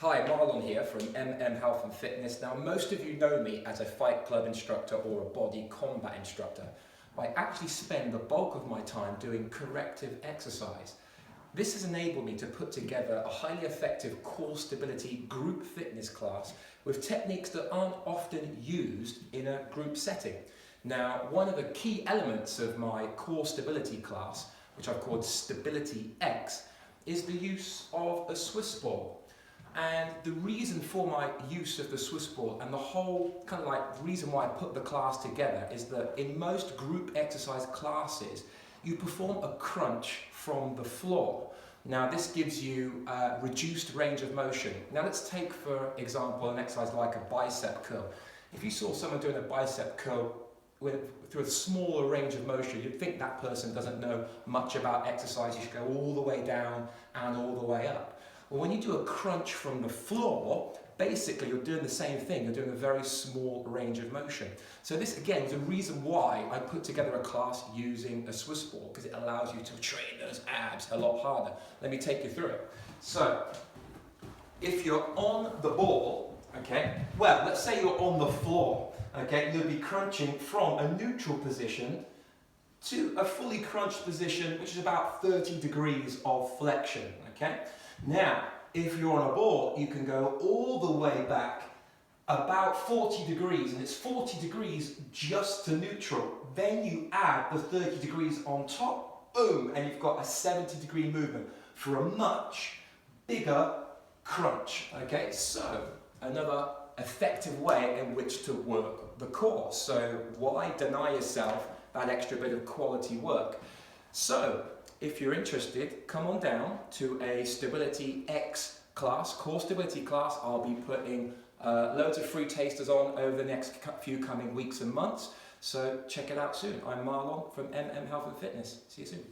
Hi, Marlon here from MM Health and Fitness. Now, most of you know me as a fight club instructor or a body combat instructor. I actually spend the bulk of my time doing corrective exercise. This has enabled me to put together a highly effective core stability group fitness class with techniques that aren't often used in a group setting. Now, one of the key elements of my core stability class, which I've called Stability X, is the use of a Swiss ball. And the reason for my use of the Swiss ball and the whole kind of like reason why I put the class together is that in most group exercise classes, you perform a crunch from the floor. Now this gives you reduced range of motion. Now let's take for example an exercise like a bicep curl. If you saw someone doing a bicep curl through a smaller range of motion, you'd think that person doesn't know much about exercise. You should go all the way down and all the way up. Well, when you do a crunch from the floor, basically you're doing the same thing. You're doing a very small range of motion. So this, again, is a reason why I put together a class using a Swiss ball, because it allows you to train those abs a lot harder. Let me take you through it. So, if you're on the ball, okay, well, let's say you're on the floor, okay, you'll be crunching from a neutral position to a fully crunched position, which is about 30 degrees of flexion, okay? Now, if you're on a ball, you can go all the way back about 40 degrees, and it's 40 degrees just to neutral. Then you add the 30 degrees on top, boom, and you've got a 70-degree movement for a much bigger crunch, okay? So, another effective way in which to work the core. So, why deny yourself that extra bit of quality work? So, if you're interested, come on down to a Stability X class, core stability class. I'll be putting loads of free tasters on over the next few coming weeks and months. So check it out soon. I'm Marlon from MM Health and Fitness. See you soon.